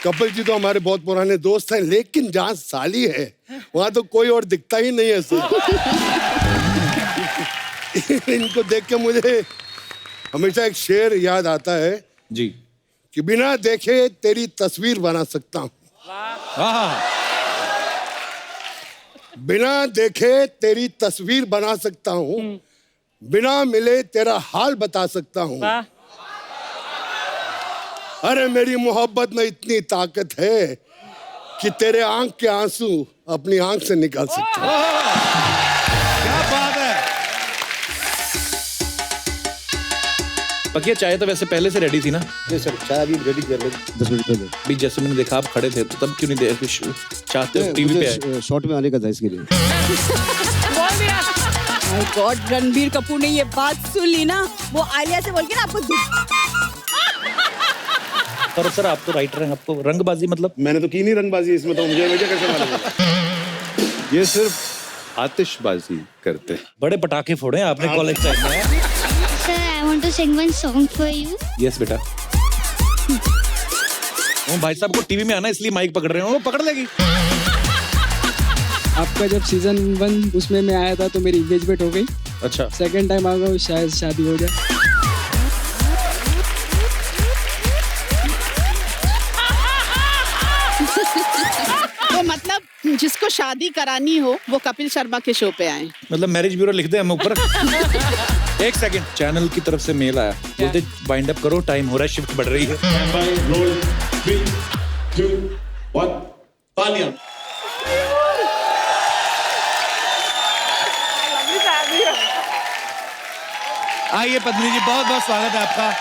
कपिल जी तो हमारे बहुत पुराने दोस्त हैं, लेकिन जहाँ साली है वहाँ तो कोई और दिखता ही नहीं है सर। इनको देख के मुझे हमेशा एक शेर याद आता है जी कि बिना देखे तेरी तस्वीर बना सकता हूँ, बिना देखे तेरी तस्वीर बना सकता हूँ, बिना मिले तेरा हाल बता सकता हूँ। अरे मेरी मोहब्बत में इतनी ताकत है कि तेरे आंख के आंसू अपनी आंख से निकाल सकता हूँ। क्या बात है। बकिया चाय तो वैसे पहले से रेडी थी ना? नहीं सर, चाय अभी रेडी कर रहे 10 मिनट पहले। भी जैसे मैंने देखा आप खड़े थे तो तब क्यों नहीं दे चाहते हो टीवी पे? शॉर्ट में आने का था इसके लिए। माय गॉड, रणबीर कपूर ने ये बात सुन ली ना, वो आलिया से बोल के ना आपको पर सर आप तो राइटर हैं, आपको रंगबाजी मतलब? मैंने तो की नहीं रंगबाजी इसमें, तो मुझे वजह कैसे मालूम? ये सिर्फ आतिशबाजी करते हैं। बड़े पटाखे फोड़े हैं आपने कॉलेज टाइम में। Sir, I want to sing one song for you. Yes बेटा। वो भाई साहब को टीवी में आना इसलिए माइक पकड़ रहे हो, वो पकड़ लेगी। आपका जब सीजन 1 उसमें मैं आया था तो मेरी एंगेजमेंट हो गई। अच्छा। सेकंड टाइम आ गया, शायद शादी हो जाए। तो मतलब जिसको शादी करानी हो वो कपिल शर्मा के शो पे आए। मतलब मैरिज ब्यूरो लिख दे हम ऊपर। एक सेकंड, चैनल की तरफ से मेल आया, बोलते वाइंड अप करो, टाइम हो रहा है, शिफ्ट बढ़ रही है। आइए पत्नी जी, बहुत बहुत स्वागत है आपका।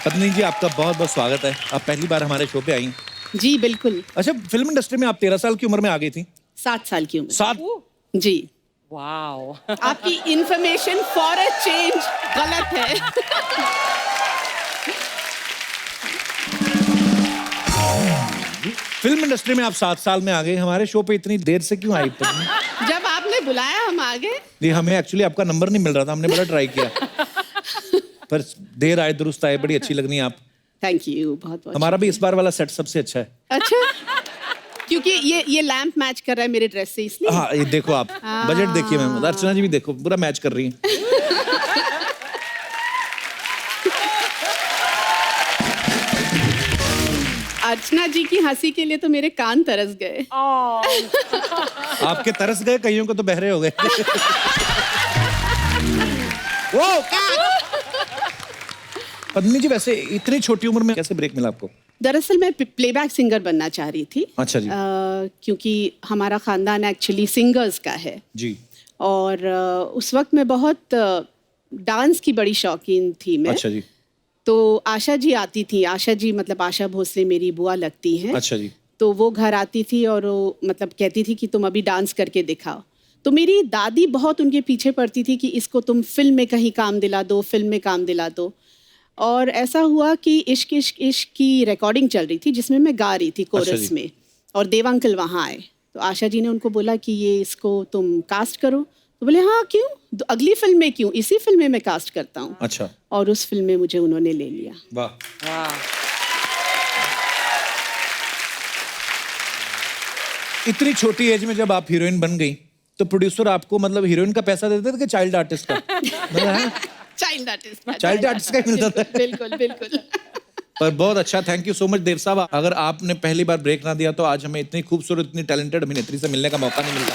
पत्नी जी आपका बहुत बहुत स्वागत है, आप पहली बार हमारे शो पे आई। जी बिल्कुल। अच्छा, फिल्म इंडस्ट्री में आप 13 साल की उम्र में आ गई थी? 7 साल की उम्र। 7? जी। वाओ। आपकी इंफॉर्मेशन फॉर अ चेंज गलत है। फिल्म इंडस्ट्री में आप 7 साल में आ गए, हमारे शो पे इतनी देर से क्यों आई पत्नी? जब आपने बुलाया हम आ गए। नहीं, हमें एक्चुअली आपका नंबर नहीं मिल रहा था, हमने बड़ा ट्राई किया। पर देर आए दुरुस्त आए, बड़ी अच्छी लग रही हैं आप। थैंक यू, बहुत बहुत। हमारा भी इस बार वाला सेट सबसे अच्छा है। अच्छा, क्योंकि ये लैंप मैच कर रहा है मेरे ड्रेस से, इसलिए। हाँ, ये देखो आप बजट देखिए मैम, अर्चना जी भी देखो, पूरा मैच कर रही हैं। अर्चना जी की हंसी के लिए तो मेरे कान तरस गए। आपके तरस गए, कईयों को तो बहरे हो गए। वो पत्नी जी, वैसे इतनी छोटी उम्र में कैसे ब्रेक मिला आपको? दरअसल मैं प्लेबैक सिंगर बनना चाह रही थी। अच्छा जी। क्योंकि हमारा खानदान एक्चुअली सिंगर्स का है जी। और उस वक्त मैं बहुत डांस की बड़ी शौकीन थी मैं। अच्छा जी। तो आशा जी आती थी, आशा जी मतलब आशा भोसले मेरी बुआ लगती हैं। अच्छा जी। तो वो घर आती थी और वो मतलब कहती थी कि तुम अभी डांस करके दिखाओ। तो मेरी दादी बहुत उनके पीछे पड़ती थी कि इसको तुम फिल्म में कहीं काम दिला दो, फिल्म में काम दिला दो। और ऐसा हुआ कि इश्क इश्क इश्क की रिकॉर्डिंग चल रही थी जिसमें मैं गा रही थी कोरस में, और देव अंकल वहाँ आए। तो आशा जी ने उनको बोला कि ये इसको तुम कास्ट करो। तो बोले हाँ क्यों, तो अगली फिल्म में क्यों, इसी फिल्म में मैं कास्ट करता हूँ। अच्छा। और उस फिल्म में मुझे उन्होंने ले लिया। वाह। इतनी छोटी एज में जब आप हीरोइन बन गई तो प्रोड्यूसर आपको मतलब हीरोइन का पैसा देते थे कि चाइल्ड आर्टिस्ट का? चाइल्ड आर्टिस्ट का ही मिलता था। बिल्कुल बिल्कुल। पर बहुत अच्छा, थैंक यू सो मच देव साहब। अगर आपने पहली बार ब्रेक ना दिया तो आज हमें इतनी खूबसूरत, इतनी टैलेंटेड अभिनेत्री से मिलने का मौका नहीं मिलता।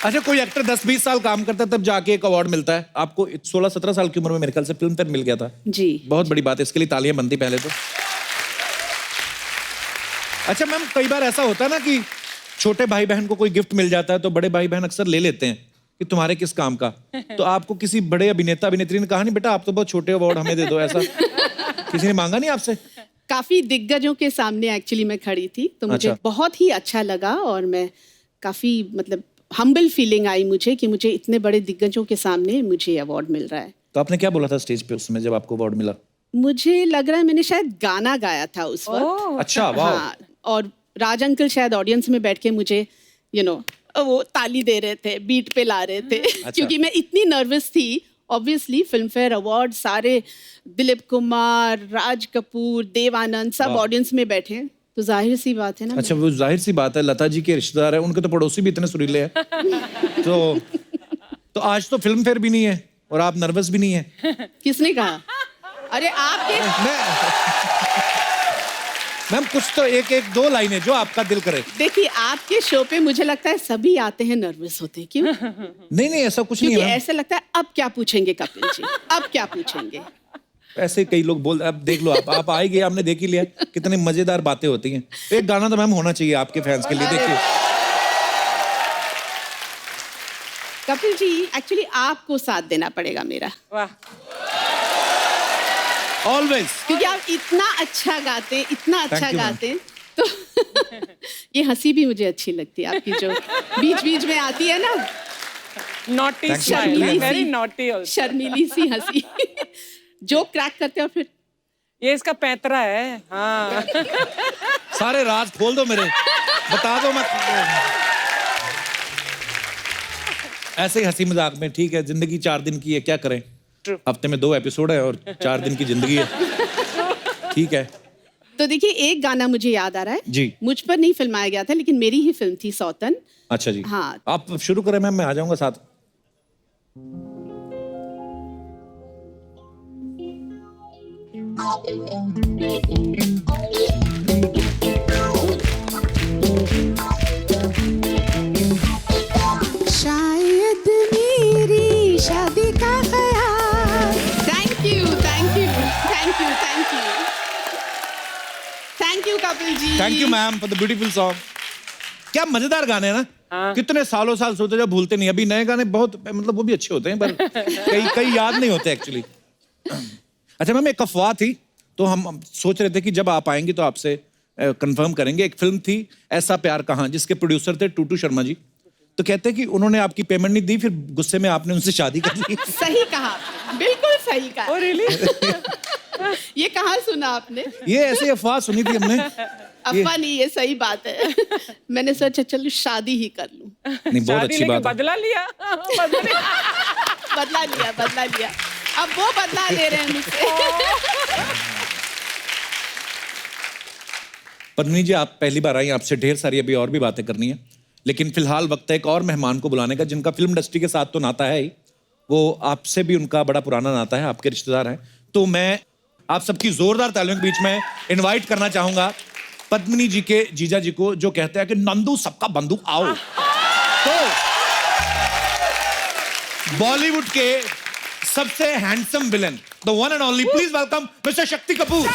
अच्छा, कोई एक्टर 10-20 साल काम करता है तब जाके एक अवार्ड मिलता है आपको। 16-17 साल की उम्र में मेरे ख्याल से फिल्म फेयर मिल गया था। जी, बहुत बड़ी बात है, इसके लिए तालियां बनती पहले तो। अच्छा मैम, कई बार ऐसा होता है ना कि छोटे भाई बहन को कोई गिफ्ट मिल जाता है तो बड़े भाई बहन अक्सर ले लेते हैं कि तुम्हारे किस काम का। तो आपको किसी बड़े अभिनेता अभिनेत्री ने कहा नहीं बेटा आप तो बहुत छोटे, अवार्ड हमें दे दो, ऐसा किसी ने मांगा नहीं आपसे? काफी दिग्गजों के सामने एक्चुअली मैं खड़ी थी तो मुझे अच्छा। बहुत ही अच्छा लगा और मैं काफी मतलब हम्बल फीलिंग आई मुझे कि मुझे इतने बड़े दिग्गजों के सामने मुझे अवार्ड मिल रहा है। तो आपने क्या बोला था स्टेज पे उस समय जब आपको अवार्ड मिला? मुझे लग रहा है मैंने शायद गाना गाया था उस वक्त। अच्छा, वाह। हाँ, और राज अंकल शायद ऑडियंस में बैठ के मुझे वो ताली दे रहे थे, बीट पे ला रहे थे। क्योंकि मैं इतनी नर्वस थी ऑब्वियसली फिल्म फेयर अवार्ड सारे दिलीप कुमार, राज कपूर, देव आनंद सब ऑडियंस में बैठे हैं, तो जाहिर सी बात है ना। अच्छा, वो जाहिर सी बात है, लता जी के रिश्तेदार है, उनके तो पड़ोसी भी इतने सुरीले हैं। तो आज तो फिल्म फेयर भी नहीं है और आप नर्वस भी नहीं है। किसने कहा? अरे आपके मैम कुछ तो एक दो लाइनें जो आपका दिल करे। देखिए, आपके शो पे मुझे लगता है सभी आते हैं नर्वस होते हैं, क्यों? नहीं ऐसा कुछ नहीं क्योंकि है। ऐसा लगता है अब क्या पूछेंगे कपिल जी, अब क्या पूछेंगे। ऐसे कई लोग बोल, अब देख लो आप आए गए, आपने देख ही लिया कितनी मजेदार बातें होती हैं। एक गाना तो मैम होना चाहिए आपके फैंस के लिए, देखिए। कपिल जी, एक्चुअली आपको साथ देना पड़ेगा मेरा, वाह, ऑलवेज, क्योंकि आप इतना अच्छा गाते हैं, इतना अच्छा Thank you, ma'am. गाते हैं, तो ये हंसी भी मुझे अच्छी लगती है आपकी, जो बीच बीच में आती है ना, naughty Thank you. Smile, very naughty also. शर्मीली सी हंसी जो क्रैक करते हैं, और फिर ये इसका पैतरा है। हाँ। सारे राज खोल दो मेरे, बता दो मत। ऐसे ही हंसी मजाक में, ठीक है, जिंदगी 4 दिन की है, क्या करें, हफ्ते में 2 एपिसोड है और 4 दिन की जिंदगी है, ठीक है। तो देखिए, एक गाना मुझे याद आ रहा है जी। मुझ पर नहीं फिल्माया गया था, लेकिन मेरी ही फिल्म थी सौतन। अच्छा जी, हाँ। आप शुरू करें मैम, मैं आ जाऊंगा साथ। शायद मेरी शादी का ख्याल। Thank you, thank you, thank you, thank you, thank you Kapil ji. Thank you ma'am for the beautiful song. क्या मजेदार गाने हैं ना। हाँ। कितने सालों साल सोते जब भूलते नहीं। अभी नए गाने बहुत, मतलब वो भी अच्छे होते हैं, पर कई याद नहीं होते एक्चुअली। अच्छा मैम, एक अफवाह थी, तो हम सोच रहे थे कि जब आप आएंगे तो आपसे कंफर्म करेंगे। एक फिल्म थी ऐसा प्यार कहाँ, जिसके प्रोड्यूसर थे टूटू शर्मा जी, तो कहते हैं कि उन्होंने आपकी पेमेंट नहीं दी, फिर गुस्से में आपने उनसे शादी कर ली। सही कहा, बिल्कुल सही कहा। Oh, really? ये कहाँ सुना आपने? ये ऐसे अफवाह सुनी थी हमने। अफवाह नहीं, ये सही बात है। मैंने सोचा चलो शादी ही कर लूं। नहीं, बहुत शादी अच्छी लेके बात है। बदला लिया। बदला लिया, बदला लिया, अब वो बदला ले रहे हैं मुझसे। पद्मिनी जी, आप पहली बार आई, आपसे ढेर सारी अभी और भी बातें करनी है, लेकिन फिलहाल वक्त है एक और मेहमान को बुलाने का, जिनका फिल्म इंडस्ट्री के साथ तो नाता है ही, वो आपसे भी उनका बड़ा पुराना नाता है, आपके रिश्तेदार हैं। तो मैं आप सबकी जोरदार तालियों के बीच में इनवाइट करना चाहूंगा पद्मिनी जी के जीजा जी को, जो कहते हैं कि नंदू सबका बंधु आओ। तो बॉलीवुड के सबसे handsome villain, the one and only, please welcome mister Shakti Kapoor.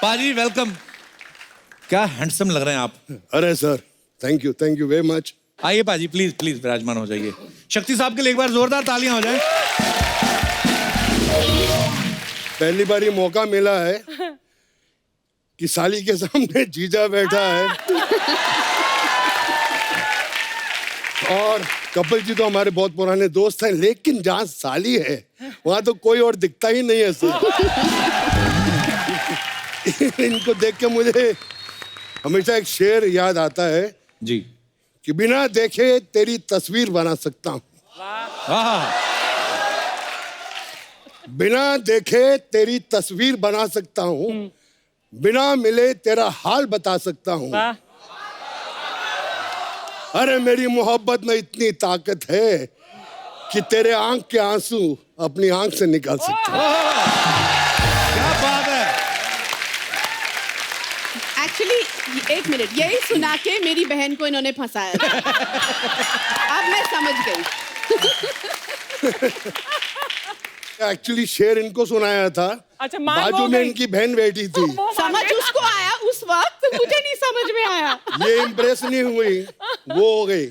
पाजी वेलकम। क्या हैंडसम लग रहे हैं आप। अरे sir, thank you very much. आइए पाजी, प्लीज प्लीज विराजमान हो जाइए। शक्ति साहब के लिए एक बार जोरदार तालियां हो जाए। पहली बार ये मौका मिला है कि साली के सामने जीजा बैठा है, और कपिल जी तो हमारे बहुत पुराने दोस्त हैं, लेकिन जहाँ साली है वहां तो कोई और दिखता ही नहीं है सर। इनको देख के मुझे हमेशा एक शेर याद आता है जी, कि बिना देखे तेरी तस्वीर बना सकता हूँ, बिना देखे तेरी तस्वीर बना सकता हूँ, बिना मिले तेरा हाल बता सकता हूँ। अरे मेरी मोहब्बत में इतनी ताकत है कि तेरे आंख के आंसू अपनी आंख से निकाल सकता हूँ। क्या बात है। एक्चुअली एक मिनट, यही सुना के मेरी बहन को इन्होंने फंसाया था। अब मैं समझ गई। एक्चुअली शेर इनको सुनाया था, अच्छा, मान बाजू वो में गई। इनकी बहन बैठी थी। समझ उसको आया उस वक्त, मुझे नहीं समझ में आया। ये इम्प्रेस नहीं हुई, वो हो गई।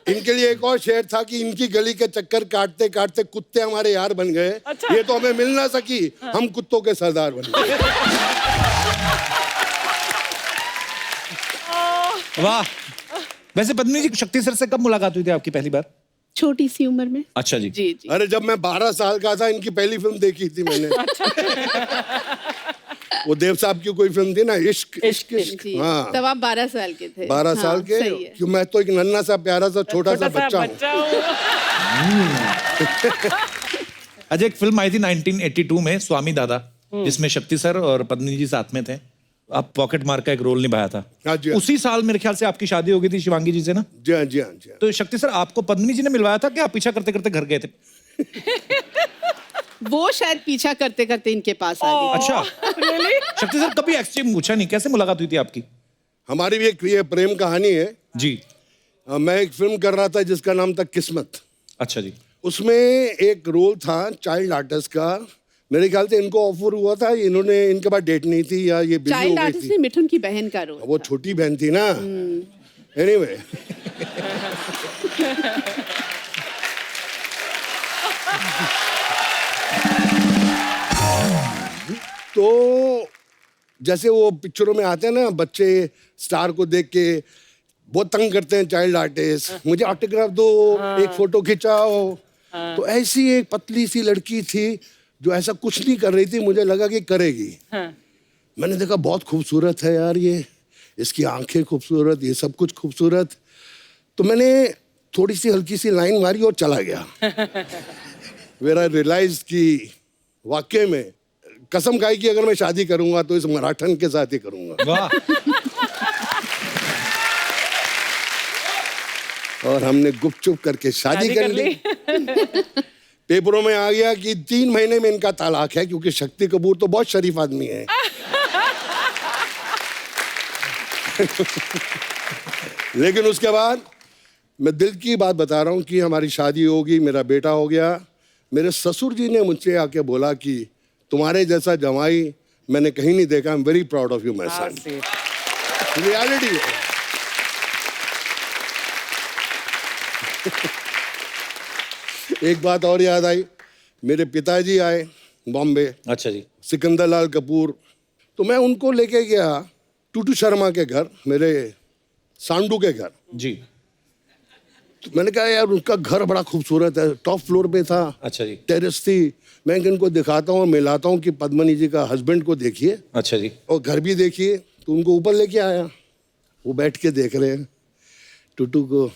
इनके लिए एक और शेर था कि इनकी गली के चक्कर काटते काटते कुत्ते हमारे यार बन गए। अच्छा। ये तो हमें मिल ना सकी, हम कुत्तों के सरदार बन गए। वाह। वैसे पद्मिनी जी, शक्ति सर से कब मुलाकात हुई थी आपकी पहली बार। छोटी सी उम्र में। अच्छा जी। जी जी। अरे जब मैं 12 साल का था, इनकी पहली फिल्म देखी थी मैंने। वो देव साहब की कोई फिल्म थी ना, इश्क इश्क इश्क। जी, हाँ, तब आप 12 साल के थे। 12 हाँ, साल के। सही है। क्यों, मैं तो एक नन्हा सा प्यारा सा छोटा सा बच्चा हूँ। बच्चा हूँ। अजय, एक फिल्म आई थी 1982 में, स्वामी दादा, जिसमें शक्ति सर और पद्मिनी जी साथ में थे। आप पॉकेट मार का एक रोल निभाया था। हाँ जी, हाँ। उसी साल मेरे ख्याल से आपकी शादी हो गई थी शिवांगी जी से ना? जी हाँ, जी हाँ, जी हाँ। तो शक्ति सर, आपको पद्मिनी जी ने मिलवाया था कि आप पीछा करते करते घर गए थे? वो शायद पीछा करते करते इनके पास आ गई। अच्छा, शक्ति सर कभी एक्सचेंज पूछा नहीं, कैसे मुलाकात हुई थी आपकी? हमारी भी एक ये प्रेम कहानी है। जी। मैं एक फिल्म कर रहा था जिसका नाम था किस्मत। अच्छा जी। उसमें एक रोल था चाइल्ड आर्टिस्ट का। मेरे ख्याल से इनको ऑफर हुआ था, इन्होंने, इनके पास डेट नहीं थी या ये बिजी हो चाइल्ड गई आर्टिस्ट थी। में मिठुन की बहन का रोल वो था। छोटी बहन थी ना। एनीवे, तो जैसे वो पिक्चरों में आते हैं ना, बच्चे स्टार को देख के बहुत तंग करते हैं चाइल्ड आर्टिस्ट, मुझे ऑटोग्राफ दो, एक फोटो खिंचाओ। तो ऐसी एक पतली सी लड़की थी जो ऐसा कुछ नहीं कर रही थी, मुझे लगा कि करेगी। मैंने देखा बहुत खूबसूरत है यार ये, इसकी आंखें खूबसूरत, ये सब कुछ खूबसूरत। तो मैंने थोड़ी सी हल्की सी लाइन मारी और चला गया। वेर आई रियलाइज कि वाकई में कसम खाई कि अगर मैं शादी करूंगा तो इस मराठन के साथ ही करूंगा। वाह। और हमने गुपचुप करके शादी कर ली। पेपरों में आ गया कि 3 महीने में इनका तलाक है, क्योंकि शक्ति कपूर तो बहुत शरीफ आदमी है। लेकिन उसके बाद मैं दिल की बात बता रहा हूँ कि हमारी शादी होगी, मेरा बेटा हो गया। मेरे ससुर जी ने मुझसे आके बोला कि तुम्हारे जैसा जमाई मैंने कहीं नहीं देखा। I am very proud of you my son. Reality है। एक बात और याद आई, मेरे पिताजी आए बॉम्बे, अच्छा जी। सिकंदर लाल कपूर। तो मैं उनको लेके गया टूटू शर्मा के घर, मेरे सांडू के घर। जी। तो मैंने कहा यार उनका घर बड़ा खूबसूरत है, टॉप फ्लोर पे था। अच्छा जी। टेरेस थी। मैं इनको दिखाता हूँ, मिलाता हूँ कि पद्मनी जी का हस्बैंड को देखिए अच्छा जी। और घर भी देखिए। तो उनको ऊपर लेके आया, वो बैठ के देख रहे हैं टूटू को।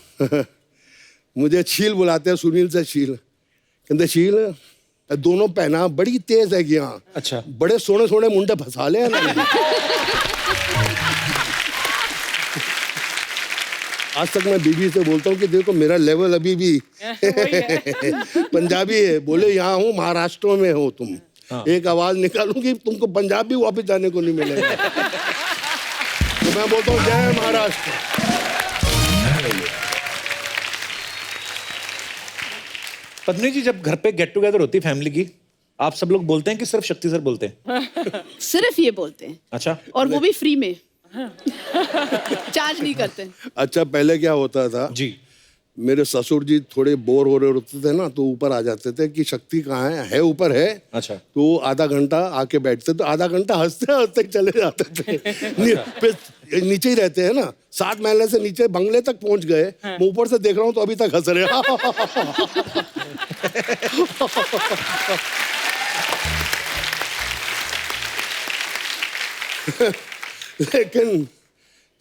मुझे छील बुलाते हैं, सुनील से छील। कहते छील, दोनों पहना बड़ी तेज है यहाँ। अच्छा। बड़े सोने सोने मुंडे फंसा ले ना। आज तक मैं बीबी से बोलता हूँ कि देखो मेरा लेवल अभी भी पंजाबी है। बोले यहाँ हूँ, महाराष्ट्र में हो तुम। हाँ। एक आवाज निकालूंगी तुमको पंजाब भी वापस जाने को नहीं मिलेगा। तो मैं बोलता हूँ जय महाराष्ट्र। पत्नी जी, जब घर पे गेट टुगेदर होती है फैमिली की, आप सब लोग बोलते हैं कि सिर्फ शक्ति सर बोलते हैं? सिर्फ ये बोलते हैं। अच्छा। और वो भी फ्री में। चार्ज नहीं करते। अच्छा, पहले क्या होता था जी। मेरे ससुर जी थोड़े बोर हो रहे होते थे ना, तो ऊपर आ जाते थे कि शक्ति कहाँ है ऊपर है। अच्छा। तो आधा घंटा आके बैठते, तो आधा घंटा हंसते हंसते चले जाते थे। नीचे ही रहते हैं ना, 7 महले से नीचे बंगले तक पहुंच गए। मैं ऊपर से देख रहा हूँ तो अभी तक हंस रहे। लेकिन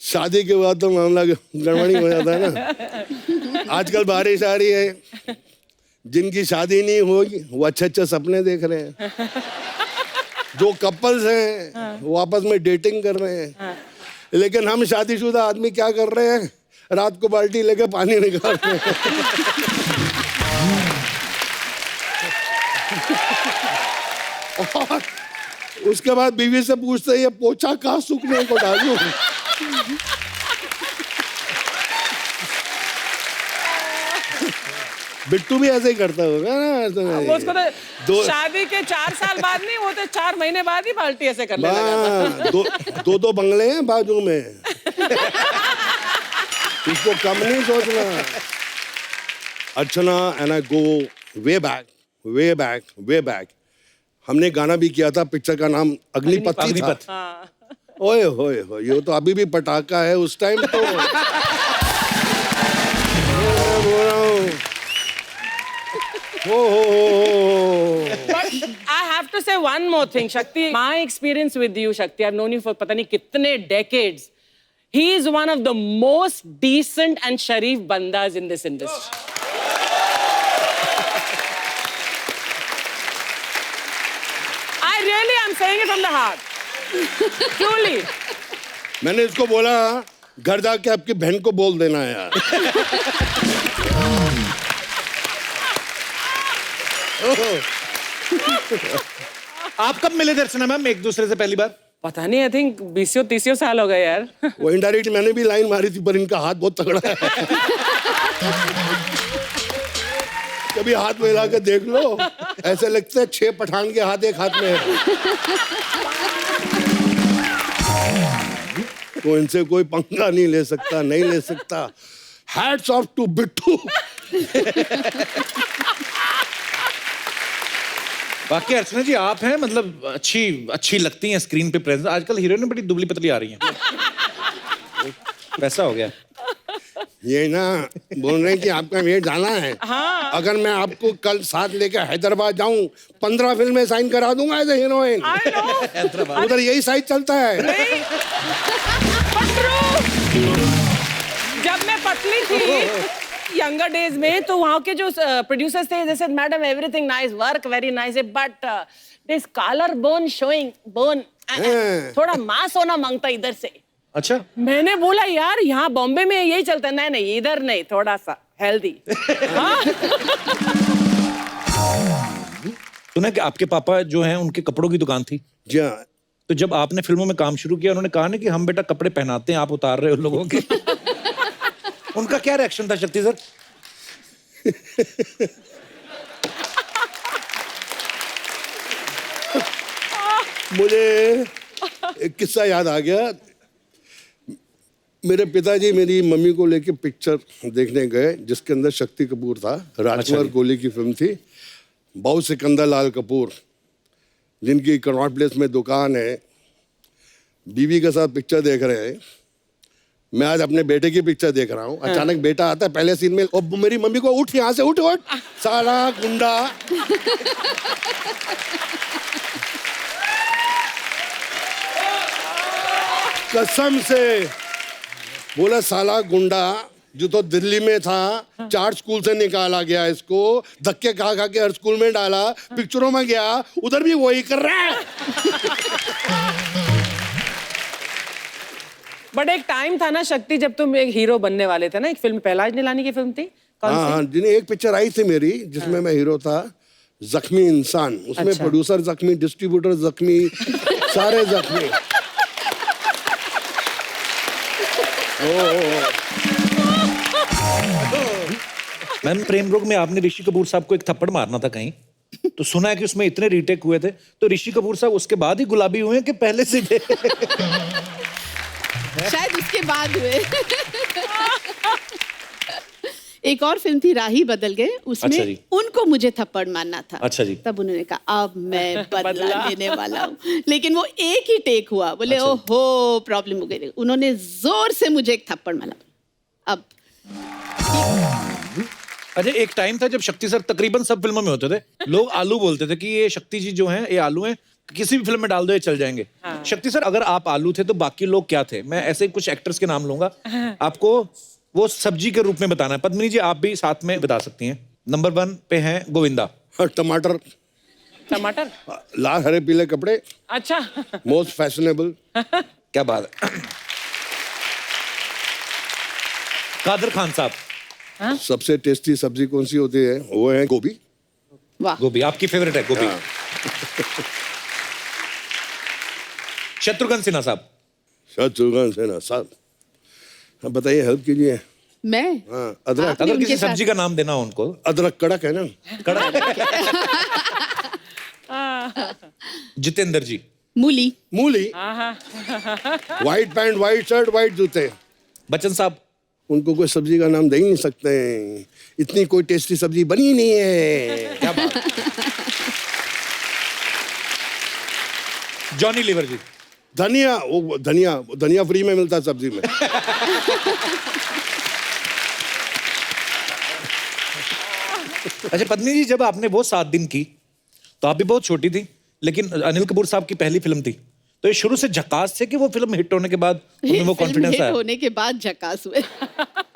शादी के बाद तो मामला गड़बड़ी हो जाता है ना। आजकल बारिश आ रही है, जिनकी शादी नहीं होगी वो अच्छे अच्छे सपने देख रहे हैं। जो कपल्स हैं वो आपस में डेटिंग कर रहे हैं। लेकिन हम शादीशुदा आदमी क्या कर रहे हैं, रात को बाल्टी लेके पानी निकाल रहे हैं। और उसके बाद बीवी से पूछते ये पोछा कहाँ सूखने को डालूं। बिट्टू भी ऐसे ही करता होगा ना। वो उसको तो शादी के 4 साल बाद नहीं, वो तो 4 महीने बाद ही बाल्टी ऐसे करने लगा था। दो बंगले हैं बाजू में। इसको कम नहीं सोचना। Archana and I go way back. हमने गाना भी किया था, पिक्चर का नाम अग्निपथ था। ओए होए होए, ये तो अभी भी पटाखा है। उस टाइम तो हो। I have to say one more thing, Shakti. My experience with you, Shakti, I've known you for पता नहीं कितने decades. He is one of the most decent and sharif bandas in this industry. I really am saying it from the heart. Truly. मैंने इसको बोला घर जाके आपकी बहन को बोल देना यार। आप कब मिले दर्शना मैम एक दूसरे से पहली बार? पता नहीं, I think 20-30 साल हो गए यार। वो इनडायरेक्ट मैंने भी लाइन मारी थी पर इनका हाथ बहुत तगड़ा है। कभी हाथ मिला के देख लो, ऐसे लगता है 6 पठान के हाथ एक हाथ में है। तो इनसे कोई पंगा नहीं ले सकता, नहीं ले सकता। Hats off to Bittu. बाकी अर्चना जी आप हैं मतलब अच्छी लगती हैं स्क्रीन पे प्रेजेंस। आजकल हीरोइन बड़ी दुबली पतली आ रही हैं। वैसा हो गया। ये ना बोल रहे हैं कि आपका वेट जाना है। हाँ। अगर मैं आपको कल साथ लेकर हैदराबाद जाऊं 15 फिल्में साइन करा दूंगा एज ए हीरोइन। उधर यही साइज चलता है। जब मैं पतली थी यंगर डेज में तो वहाँ के जो प्रोड्यूसर्स थे जैसे madam everything nice work very nice but this collar bone showing bone थोड़ा मांस होना मांगता इधर से। अच्छा मैंने बोला यार यहाँ बॉम्बे में यही चलता है। नहीं इधर नहीं, थोड़ा सा हेल्दी। सुना कि आपके पापा जो हैं उनके कपड़ों की दुकान थी। जी हाँ। तो जब आपने फिल्मों में काम शुरू किया उन्होंने कहा ना कि हम बेटा कपड़े पहनाते हैं आप उतार रहे हो लोगों के। उनका क्या रिएक्शन था शक्ति सर? मुझे एक किस्सा याद आ गया। मेरे पिताजी मेरी मम्मी को लेके पिक्चर देखने गए जिसके अंदर शक्ति कपूर था। राजकुमार कोहली की फिल्म थी। बाऊ सिकंदर लाल कपूर जिनकी कनॉट प्लेस में दुकान है, बीवी के साथ पिक्चर देख रहे हैं। मैं आज अपने बेटे की पिक्चर देख रहा हूँ। अचानक बेटा आता है पहले सीन में और मेरी मम्मी को उठ यहाँ से उठ साला गुंडा। कसम से बोला साला गुंडा जो तो दिल्ली में था 4 स्कूल से निकाला गया, इसको धक्के खा खा के हर स्कूल में डाला, पिक्चरों में गया उधर भी वही कर रहा है। बट एक टाइम था ना शक्ति जब तुम एक हीरो बनने वाले थे ना। एक फिल्म पहलाज निलानी की फिल्म थी कौन सी? हाँ, जिन्हें एक पिक्चर आई थी मेरी जिसमें मैं हीरो था, जख्मी इंसान। उसमें अच्छा। प्रोड्यूसर जख्मी, डिस्ट्रीब्यूटर जख्मी, सारे जख्मी। मैम प्रेम रोग में आपने ऋषि कपूर साहब को एक थप्पड़ मारना था कहीं, तो सुना है कि उसमें इतने रीटेक हुए थे। तो ऋषि कपूर साहब उसके बाद ही गुलाबी हुए हैं कि पहले से थे? शायद उसके बाद हुए। एक और फिल्म थी राही बदल गए, उसमें अच्छा जी। उनको मुझे थप्पड़ मारना था। अच्छा जी। तब उन्होंने कहा अब मैं बदला लेने वाला हूँ, लेकिन वो एक ही टेक हुआ। बोले अच्छा। ओहो प्रॉब्लम हो गई। उन्होंने जोर से मुझे एक थप्पड़ मारा। अब अच्छा एक टाइम था जब शक्ति सर तकरीबन सब फिल्मों में होते थे। लोग आलू बोलते थे कि ये शक्ति जी जो हैं ये आलू हैं, किसी भी फिल्म में डाल दो ये चल जाएंगे। हाँ। शक्ति सर अगर आप आलू थे तो बाकी लोग क्या थे? मैं ऐसे कुछ एक्टर्स के नाम लूंगा, आपको वो सब्जी के रूप में बताना है। पद्मिनी जी आप भी साथ में बता सकती हैं। नंबर 1 पे हैं गोविंदा। टमाटर, टमाटर, लाल हरे पीले कपड़े, अच्छा। Most fashionable. क्या बात है। कादर खान साहब। सबसे टेस्टी सब्जी कौन सी होती है? वो है गोभी। वाह, गोभी आपकी फेवरेट है गोभी। शत्रुघ्न सिन्हा साहब। शत्रुघ्न सिन्हा साहब, हाँ बताइए, हेल्प कीजिए। मैं हाँ, अदरक। आपने अगर उनके किसी साथ- सब्जी का नाम देना हो उनको। अदरक कड़क है ना। जितेंद्र जी। मूली। मूली। White pant, white shirt, white जूते। बच्चन साहब। उनको कोई सब्जी का नाम दे ही नहीं सकते, इतनी कोई टेस्टी सब्जी बनी ही नहीं है। क्या बात। जॉनी लीवर जी। धनिया, वो धनिया फ्री में मिलता है सब्जी में। अच्छा पत्नी जी जब आपने वो 7 दिन की तो आप भी बहुत छोटी थी, लेकिन अनिल कपूर साहब की पहली फिल्म थी, तो ये शुरू से झकास थे कि वो फिल्म हिट होने के बाद उनमें वो कॉन्फिडेंस हिट आया? होने के बाद झकास हुए।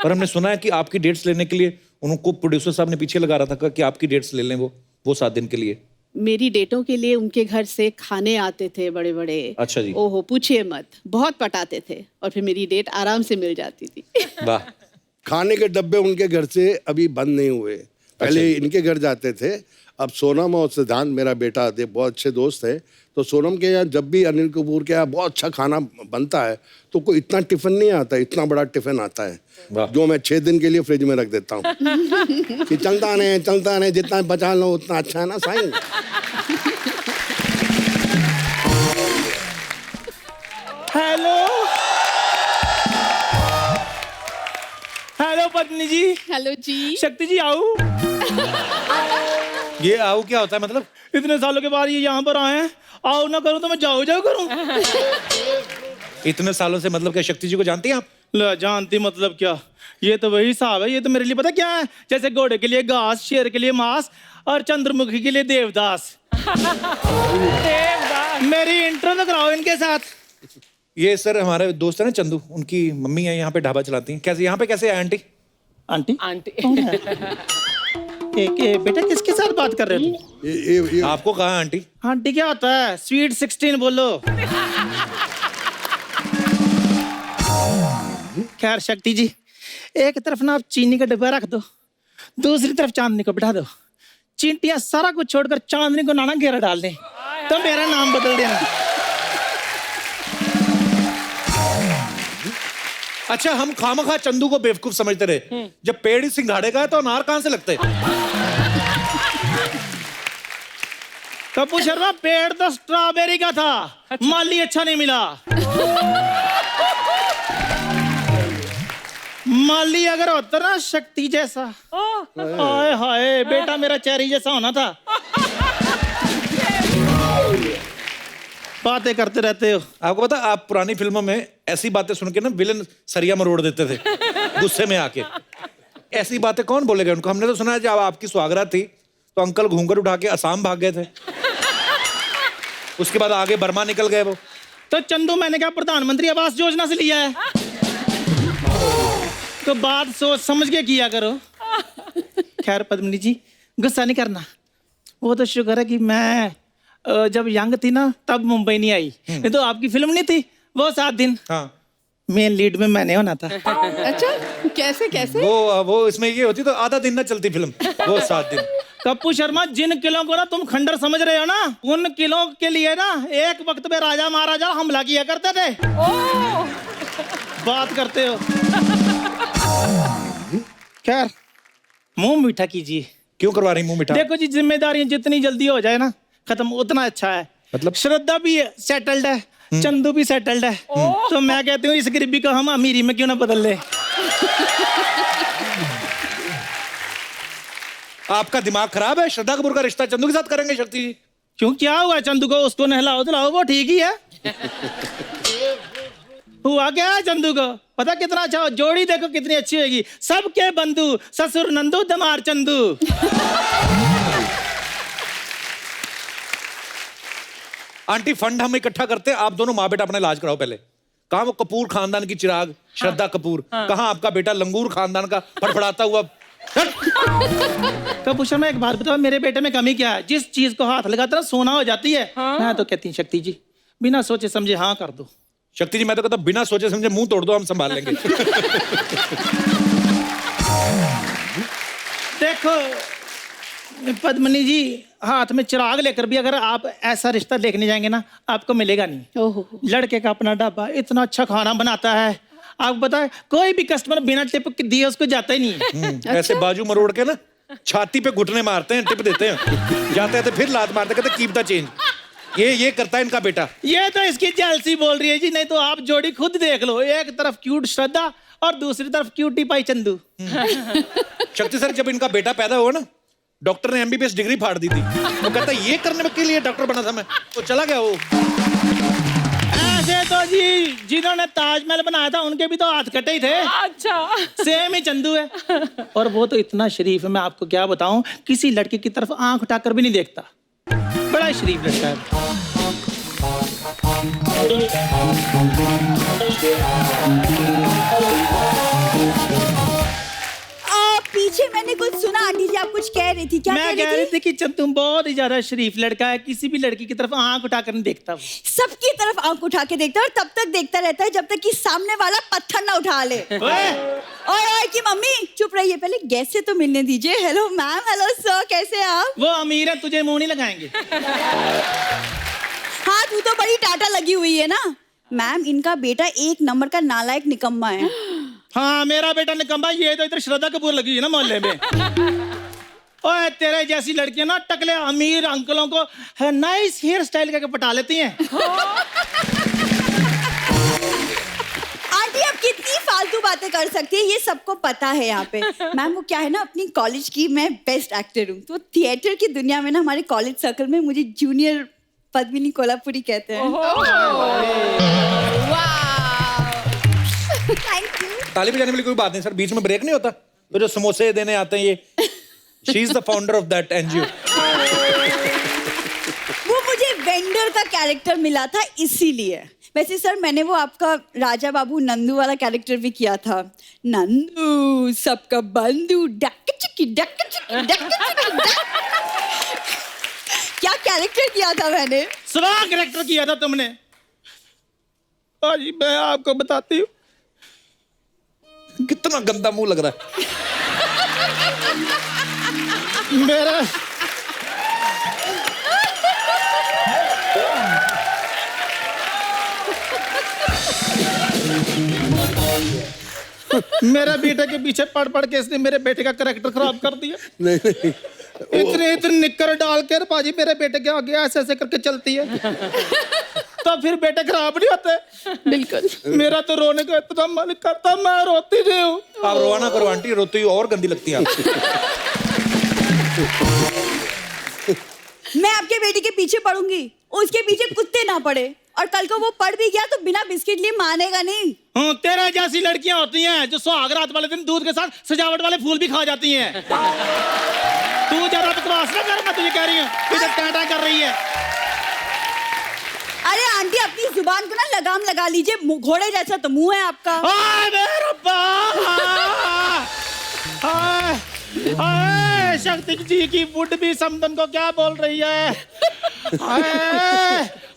और हमने सुना है कि आपकी डेट्स लेने के लिए उनको प्रोड्यूसर साहब ने पीछे लगा रहा था कि आपकी डेट्स ले लें वो 7 दिन के लिए। मेरी डेटों के लिए उनके घर से खाने आते थे बड़े बड़े। अच्छा जी। ओहो पूछिए मत, बहुत पटाते थे और फिर मेरी डेट आराम से मिल जाती थी। वाह। खाने के डब्बे उनके घर से अभी बंद नहीं हुए, पहले इनके घर जाते थे। अब सोनम और सिद्धांत मेरा बेटा थे, बहुत अच्छे दोस्त है, तो सोनम के यहाँ जब भी अनिल कपूर के यहाँ बहुत अच्छा खाना बनता है तो कोई इतना टिफिन नहीं आता, इतना बड़ा टिफिन आता है जो मैं 6 दिन के लिए फ्रिज में रख देता हूँ कि चलता नहीं, जितना बचा लो उतना अच्छा है ना साईं। हेलो पत्नी जी। हेलो जी। शक्ति जी आओ। ये आओ क्या होता है मतलब? इतने सालों के बाद ये यहाँ पर आए हैं, आओ ना करूं तो मैं जाओ करूं। इतने सालों से मतलब क्या शक्ति जी को जानती हैं आप? ला जानती मतलब क्या, ये तो वही हिसाब है। ये तो मेरे लिए पता क्या है, जैसे घोड़े के लिए घास, शेर के लिए मांस और चंद्रमुखी के लिए देवदास। मेरी इंट्रो तो कराओ इनके साथ। ये सर हमारे दोस्त है ना चंदू, उनकी मम्मी है यहाँ पे ढाबा चलाती हैं। कैसे यहाँ पे कैसे है आंटी? आंटी बेटा किसके साथ बात कर रहे हो? ये आपको कहा आंटी? आंटी क्या होता है? स्वीट 16 बोलो। खैर शक्ति जी, एक तरफ ना आप चीनी का डिब्बा रख दो, दूसरी तरफ चांदनी को बिठा दो। चींटियां सारा कुछ छोड़कर चांदनी को नाना घेरा डाल दें तो मेरा नाम बदल देना। अच्छा, हम खामखा चंदू को बेवकूफ समझते रहे। जब पेड़ ही सिंघाड़े का है तो अनार कहां से लगते? कपूर शर्मा, पेड़ तो स्ट्रॉबेरी का था। माली अच्छा नहीं मिला। माली अगर होता ना शक्ति जैसा, हाय हाय बेटा मेरा चेरी जैसा होना था। बातें करते रहते हो। आपको पता, आप पुरानी फिल्मों में ऐसी बातें सुन के ना विलन सरिया मरोड़ देते थे गुस्से में आके। ऐसी बातें कौन बोलेगा उनको? हमने तो सुना है जब आपकी सुहागरात थी तो अंकल घूंघट उठा के असम भाग गए थे, उसके बाद आगे बर्मा निकल गए वो। तो चंदू मैंने क्या प्रधानमंत्री आवास योजना से लिया है? तो बात सोच समझ के किया करो। खैर पद्मिनी जी, गुस्सा नहीं करना। वो तो शुक्र है कि मैं जब यंग थी ना तब मुंबई नहीं आई, नहीं तो आपकी फिल्म नहीं थी वो 7 दिन। हाँ, मेन लीड में मैंने होना था। अच्छा, कैसे कैसे? वो इसमें ये होती तो आधा दिन ना चलती फिल्म, वो 7 दिन। कप्पू शर्मा, जिन किलों को ना तुम खंडर समझ रहे हो ना, उन किलों के लिए ना एक वक्त में राजा महाराजा हमला किया करते थे। बात करते हो। खैर मुंह मीठा कीजिए। क्यों करवा रही मुंह मीठा? देखो जी, जिम्मेदारियां जितनी जल्दी हो जाए ना खत्म उतना अच्छा है। मतलब? श्रद्धा भी सेटल्ड है, चंदू भी सेटल्ड है, तो मैं कहती हूँ इस गरीबी को हम अमीरी में क्यों ना बदल ले। आपका दिमाग खराब है? श्रद्धा कपूर का रिश्ता चंदू के साथ करेंगे शक्ति जी? क्यों, क्या हुआ? चंदू को उसको नहलाओ धुलाओ, वो ठीक ही है। हुआ क्या है चंदू को? पता कितना अच्छा, जोड़ी देखो कितनी अच्छी होगी। सबके बंधु, ससुर नंदू दमार चंदू। आंटी, फंड हम इकट्ठा करते हैं, आप दोनों माँ बेटा अपना इलाज कराओ पहले। कहाँ वो कपूर खानदान की चिराग श्रद्धा कपूर, कहाँ आपका बेटा लंगूर खानदान का फड़फड़ाता हुआ? कपूर शर्मा, एक बात बताओ, मेरे बेटे में कमी क्या है? जिस चीज को हाथ लगाता है सोना हो जाती है। मैं तो कहती हूँ शक्ति जी, बिना सोचे समझे हाँ कर दो। शक्ति जी, मैं तो कहता हूं बिना सोचे समझे मुंह तोड़ दो, हम संभाल लेंगे। देखो पद्मिनी जी, हाथ में चिराग लेकर भी अगर आप ऐसा रिश्ता देखने जाएंगे ना, आपको मिलेगा नहीं। ओहो। लड़के का अपना ढाबा, इतना अच्छा खाना बनाता है, आपको पता है कोई भी कस्टमर बिना टिप दिए उसको जाता ही नहीं है। ऐसे बाजू मरोड़ के ना छाती पे घुटने मारते हैं, टिप देते हैं, जाते हैं तो फिर लात मारते, कहते कीप द चेंज। ये करता है इनका बेटा। ये तो इसकी जेलसी बोल रही है जी, नहीं तो आप जोड़ी खुद देख लो। एक तरफ क्यूट श्रद्धा और दूसरी तरफ क्यूटी पाई चंदू। शक्ति सर, जब इनका बेटा पैदा हुआ ना, डॉक्टर ने MBBS डिग्री फाड़ दी थी। वो कहता है ये करने के लिए डॉक्टर बना था मैं, तो चला गया वो। ऐसे तो जी जिन्होंने ताजमहल बनाया था उनके भी तो हाथ कटे ही थे। अच्छा, सेम ही चंदू है। और वो तो इतना शरीफ है, मैं आपको क्या बताऊं, किसी लड़के की तरफ आंख उठाकर भी नहीं देखता। बड़ा शरीफ लड़का है। पीछे मैंने कुछ सुना, आंटी जी आप कुछ कह रही थी, क्या मैं कह रही थी कि चंदू बहुत ही ज्यादा शरीफ लड़का है, किसी भी लड़की की तरफ आंख उठाकर नहीं देखता वो। सबकी तरफ आंख उठा के देखता है और तब तक देखता रहता है जब तक कि सामने वाला पत्थर ना उठा ले। ओए की मम्मी चुप रहिए, पहले गेस्ट से तो मिलने दीजिए। हेलो मैम, हेलो सर, कैसे हैं आप? वो अमीर है, तुझे मुंह नहीं लगाएंगे। हाँ तू तो बड़ी टाटा लगी हुई है ना। मैम इनका बेटा एक नंबर का नालायक निकम्मा है। हाँ मेरा बेटा निकम्मा, ये तो इधर श्रद्धा कपूर लगी है ना मोहल्ले में। ओए तेरे जैसी लड़कियां ना टकले अमीर अंकलों को नाइस हेयर स्टाइल करके पटा लेती हैं। आंटी आप कितनी फालतू बातें कर सकती है, ये सबको पता है यहाँ पे। मैम वो क्या है ना, अपनी कॉलेज की मैं बेस्ट एक्टर हूँ, तो थिएटर की दुनिया में ना हमारे कॉलेज सर्कल में मुझे जूनियर पद्मिनी कोल्हापुरी कहते हैं। Thank you. ताली बजाने वाली कोई बात नहीं सर, बीच में ब्रेक नहीं होता। तो जो समोसे देने आते हैं ये, she is the founder of that NGO. वो मुझे वेंडर का कैरेक्टर मिला था इसीलिए। वैसे सर मैंने वो आपका राजा बाबू नंदू वाला कैरेक्टर भी किया था। नंदू सबका बंधु, डक चिकी डक चिकी डक चिकी डक। क्या कैरेक्टर किया था मैंने? स्वाग कैरेक्टर किया था तुमने। और मैं आपको बताती हूँ, कितना गंदा मुंह लग रहा है। मेरा मेरे बेटे के पीछे पढ़ पढ़ के इसने मेरे बेटे का कैरेक्टर खराब कर दिया। नहीं नहीं इतने निक्कर डाल के बाजी मेरे बेटे के आगे ऐसे ऐसे करके चलती है, तो फिर बेटे खराब नहीं होते। बिल्कुल। मेरा तो रोने का इतना मन करता, मैं रोती नहीं हूँ। आप रोवाना करो आंटी, रोती हुई और गंदी लगती है आप। मैं आपके बेटी के पीछे पढ़ूंगी, उसके पीछे कुत्ते ना पड़े, और कल को वो पढ़ भी गया तो बिना बिस्किट लिए मानेगा नहीं। तेरे जैसी लड़कियां होती हैं जो सुहाग रात वाले दिन दूध के साथ सजावट वाले फूल भी खा जाती हैं। तू ज्यादा बकवास ना कर, मैं तुझे कह रही हूँ, इधर टाटा कर रही है। अरे आंटी अपनी जुबान को ना लगाम लगा लीजिए, घोड़े जैसा तो मुंह है आपका। शक्ति जी की बुढ़ भी समदन को क्या बोल रही है?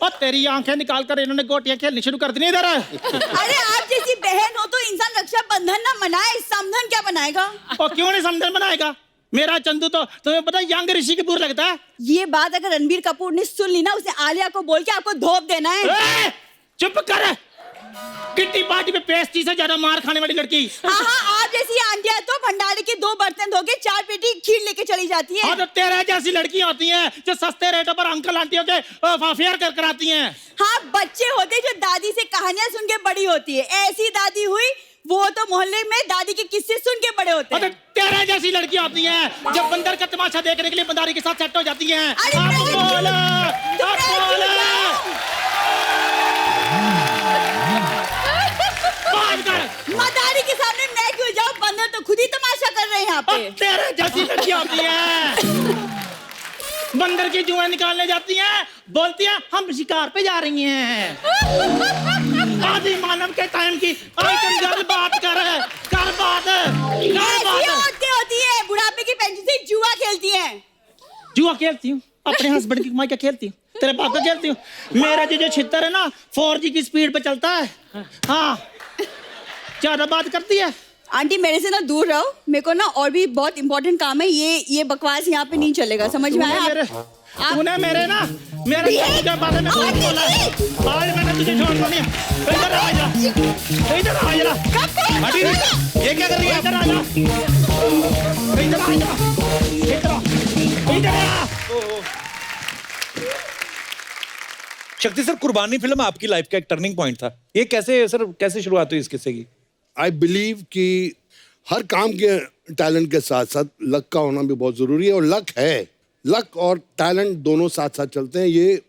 और तेरी आंखें निकाल कर इन्होंने गोटियां खेलनी शुरू कर दी इधर। अरे आप जैसी बहन हो तो इंसान रक्षा बंधन ना मनाए, समधन क्या बनाएगा? और क्यों नहीं समधन बनाएगा? मेरा चंदू तो तुम्हें पता यंग ऋषि कपूर लगता है। ये बात अगर रणबीर कपूर ने सुन ली ना, उसे आलिया को बोल के आपको धोप देना है। चुप कर, किट्टी पार्टी पे पेस्ट्री से ज्यादा मार खाने वाली लड़की। हाँ आप जैसी आंटियां तो भंडारे के 2 बर्तन धो के 4 पेटी खीर लेके चली जाती है। हाँ तो तेरे जैसी लड़कियां होती हैं जो सस्ते रेटों पर अंकल आंटियों के अफेयर कर कराती हैं। हाँ बच्चे होते जो दादी से कहानियां सुन के बड़ी होती है, ऐसी दादी हुई वो तो मोहल्ले में दादी के किस्से सुन के बड़े होते हैं। तेरे जैसी लड़कियां होती हैं जब बंदर का तमाशा देखने के लिए बंदारी के साथ सेट हो जाती हैं। मदारी के सामने मैं क्यों जाऊं, बंदर तो खुद ही तमाशा कर रहे हैं यहाँ पे। तेरे जैसी लड़कियां होती हैं बंदर की जुएं निकालने जाती हैं, बोलती हैं हम शिकार पे जा रही हैं। आदि मानव के टाइम की गर्ल बात कर बात औरतें होती है बुढ़ापे की पेंशन से जुआ खेलती हैं। जुआ खेलती हूँ, अपने हस्बैंड की कमाई का खेलती हूँ, तेरे बाप का खेलती हूँ। मेरा जो छितर है ना 4G की स्पीड पे चलता है। हाँ ज्यादा बात करती है। आंटी मेरे से ना दूर रहो, मेरे को ना और भी बहुत इंपॉर्टेंट काम है। ये बकवास यहाँ पे नहीं चलेगा, समझ में आया? तूने मेरे ना मेरे के बारे में बहुत बोला है। आज मैंने तुझे छोड़ना नहीं। इधर आ जा, इधर आ जा। हटी ये क्या कर रही है? इधर आ जा, इधर आ जा, इधर आ। शक्ति सर, कुर्बानी फिल्म आपकी लाइफ का एक टर्निंग पॉइंट था। ये कैसे शुरुआत हुई इस किस्से की? आई बिलीव कि हर काम के टैलेंट के साथ साथ लक का होना भी बहुत ज़रूरी है, और लक है। लक और टैलेंट दोनों साथ साथ चलते हैं। ये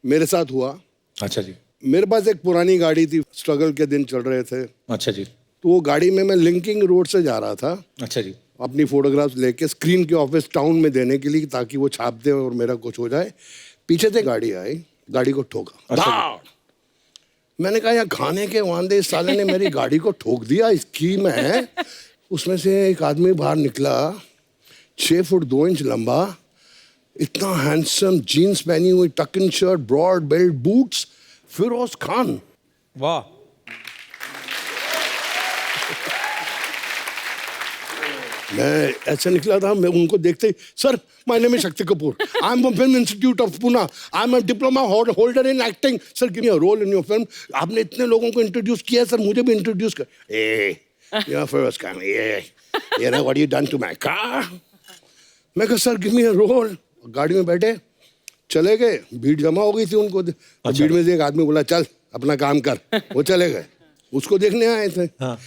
मेरे साथ हुआ। अच्छा जी। मेरे पास एक पुरानी गाड़ी थी, स्ट्रगल के दिन चल रहे थे। अच्छा जी। तो वो गाड़ी में मैं लिंकिंग रोड से जा रहा था। अच्छा जी। अपनी फोटोग्राफ्स लेके स्क्रीन के ऑफिस टाउन में देने के लिए, ताकि वो छाप दें और मेरा कुछ हो जाए। पीछे से गाड़ी आई, गाड़ी को ठोका, धाड़। मैंने कहा यार खाने के वांदे इस साले ने मेरी गाड़ी को ठोक दिया, इसकी मैं। उसमें से एक आदमी बाहर निकला, 6 फुट 2 इंच लंबा, इतना हैंडसम, जीन्स पहनी हुई, tuck in shirt, broad belt, boots, Feroz Khan. वाह। मैं ऐसे निकला था, मैं उनको देखते ही, sir my name is Shakti Kapoor, I am from film institute of Pune, I am a diploma holder in acting, sir give me a role in your film. आपने इतने लोगों को इंट्रोड्यूस किया, सर मुझे भी इंट्रोड्यूस कर। ये फिरोज खान, ये ना what you done to my car. मैं कहा sir give me a role. गाड़ी में बैठे चले गए, भीड़ जमा हो गई थी उनको। भीड़ में से एक आदमी बोला चल अपना काम कर, वो चले गए, उसको देखने आए थे। हाँ।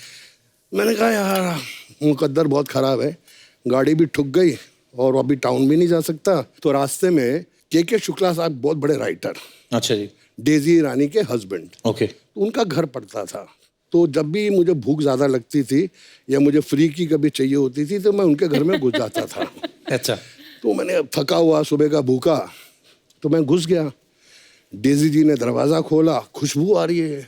मैंने कहा यार मुकद्दर बहुत खराब है, गाड़ी भी ठुक गई और अभी टाउन भी नहीं जा सकता। तो रास्ते में के शुक्ला साहब बहुत बड़े राइटर, अच्छा जी, डेजी ईरानी के हस्बैंड, ओके, तो उनका घर पड़ता था। तो जब भी मुझे भूख ज़्यादा लगती थी या मुझे फ्री की कभी चाहिए होती थी तो मैं उनके घर में घुस जाता था। अच्छा। तो मैंने थका हुआ, सुबह का भूखा, तो मैं घुस गया। डेजी जी ने दरवाज़ा खोला, खुशबू आ रही है,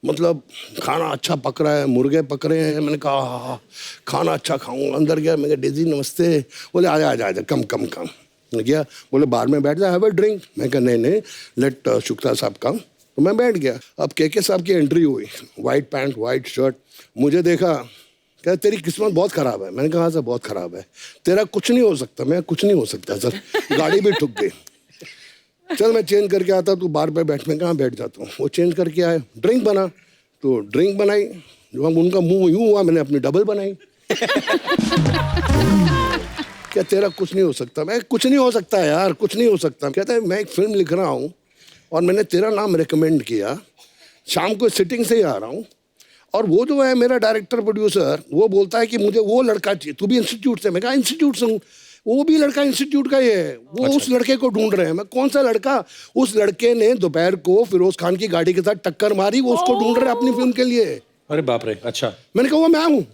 मतलब खाना अच्छा पक रहा है, मुर्गे पक रहे हैं। मैंने कहा हाँ, खाना अच्छा खाऊंगा। अंदर गया, मैं कहा डेजी नमस्ते। बोले आजा आजा आजा, कम कम कम। मैं गया, बोले बाहर में बैठ जा, हैव अ ड्रिंक। मैं कहा नहीं, लेट शुक्ला साहब कम। तो मैं बैठ गया। अब के साहब की एंट्री हुई, वाइट पैंट, वाइट शर्ट, मुझे देखा, कहा तेरी किस्मत बहुत ख़राब है। मैंने कहा सर बहुत ख़राब है, तेरा कुछ नहीं हो सकता। मैं कुछ नहीं हो सकता सर, गाड़ी भी ठुक गई। चल मैं चेंज करके आता, तू बार पे बैठ। मैं कहाँ बैठ जाता हूँ। वो चेंज करके आए, ड्रिंक बना, तो ड्रिंक बनाई। जो हम उनका मुंह यूं हुआ, मैंने अपनी डबल बनाई। क्या तेरा कुछ नहीं हो सकता? मैं कुछ नहीं हो सकता यार, कुछ नहीं हो सकता। कहता है मैं एक फिल्म लिख रहा हूँ और मैंने तेरा नाम रिकमेंड किया, शाम को सिटिंग से ही आ रहा हूँ, और वो जो है मेरा डायरेक्टर प्रोड्यूसर, वो बोलता है कि मुझे वो लड़का चाहिए, तू भी इंस्टीट्यूट से। मैं कहा इंस्टीट्यूट से हूँ, वो भी लड़का इंस्टीट्यूट का ही है। वो उस लड़के को ढूंढ रहे हैं। मैं कौन सा लड़का? उस लड़के ने दोपहर को फिरोज खान की गाड़ी के साथ टक्कर मारी, वो उसको ढूंढ रहे हैं अपनी फिल्म के लिए। अरे बाप रे, अच्छा। मैंने कहा वो मैं हूँ।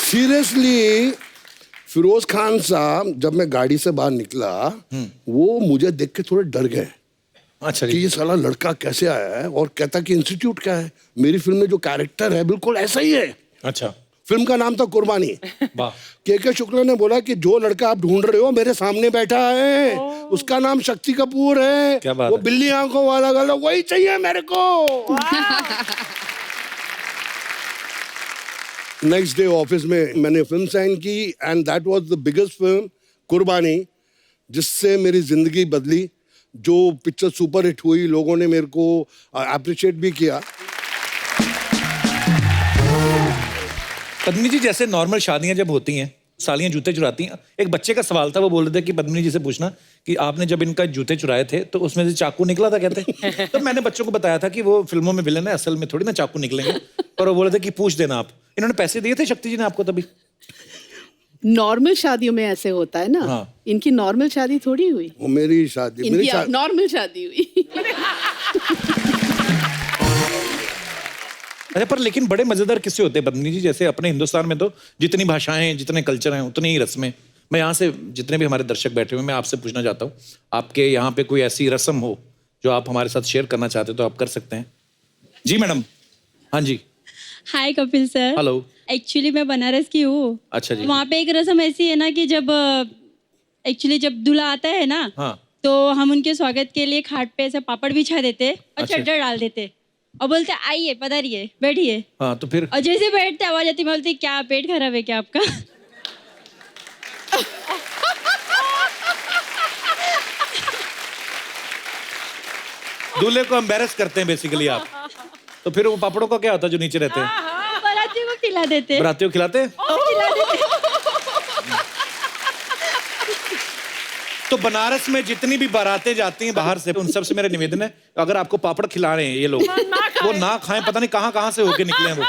सीरियसली फिरोज खान साहब जब मैं गाड़ी से बाहर निकला, वो मुझे देख के थोड़े डर गए। अच्छा कि जी। ये साला लड़का कैसे आया है, और कहता कि इंस्टीट्यूट का है। मेरी फिल्म में जो कैरेक्टर है बिल्कुल ऐसा ही है। अच्छा। फिल्म का नाम था कुर्बानी। वाह। के शुक्ला ने बोला कि जो लड़का आप ढूंढ रहे हो मेरे सामने बैठा है, उसका नाम शक्ति कपूर है। क्या बात वो है। बिल्ली आंखों वाला गला, वही चाहिए मेरे को। नेक्स्ट डे ऑफिस में मैंने फिल्म साइन की, and that was the biggest film, कुर्बानी, जिससे मेरी जिंदगी बदली। जो पिक्चर सुपर हिट हुई, लोगों ने मेरे को अप्रिशिएट भी किया। पद्मिनी जी, जैसे नॉर्मल शादियां जब होती हैं, सालियां जूते चुराती हैं, एक बच्चे का सवाल था, वो बोल रहे थे कि पद्मिनी जी से पूछना कि आपने जब इनका जूते चुराए थे तो उसमें से चाकू निकला था कहते। तो मैंने बच्चों को बताया था कि वो फिल्मों में विलन है, असल में थोड़ी ना चाकू निकलेंगे। और वो बोले थे कि पूछ देना आप। इन्होंने पैसे दिए थे शक्ति जी ने आपको तभी? नॉर्मल शादियों में ऐसे होता है ना। हाँ। इनकी नॉर्मल शादी थोड़ी हुई, वो मेरी शादी, इनकी नॉर्मल शादी हुई। अच्छा, पर लेकिन बड़े मजेदार किस्से होते हैं पद्मिनी जी। जैसे अपने हिंदुस्तान में तो जितनी भाषाएं हैं, जितने कल्चर हैं, उतनी ही रस्में। मैं यहाँ से जितने भी हमारे दर्शक बैठे हुए, मैं आपसे पूछना चाहता हूँ, आपके यहाँ पे कोई ऐसी रस्म हो जो आप हमारे साथ शेयर करना चाहते हो तो आप कर सकते हैं। जी मैडम। हाँ जी। हाय कपिल सर। हेलो। एक्चुअली मैं बनारस की हूँ। अच्छा जी। वहाँ पे एक रस्म ऐसी है ना कि जब जब दूल्हा आता है ना, हाँ। तो हम उनके स्वागत के लिए खाट पे ऐसे पापड़ बिछा देते और अच्छा। चद्दर डाल देते और बोलते आइए पधारिए बैठिए। हाँ, तो फिर? और जैसे बैठते आवाज आती, मैं बोलती क्या पेट खराब है क्या आपका? दूल्हे को एम्बैरेस करते हैं बेसिकली आप। तो फिर वो पापड़ों का क्या होता है जो नीचे रहते हैं? बारातियों को खिला देते। बरातियों को खिलाते हैं? खिला देते। तो बनारस में जितनी भी बारातें जाती हैं बाहर से, उन सब से मेरा निवेदन है, अगर आपको पापड़ खिला रहे हैं ये लोग, वो ना खाएं। पता नहीं कहाँ कहाँ से होके निकले हैं वो।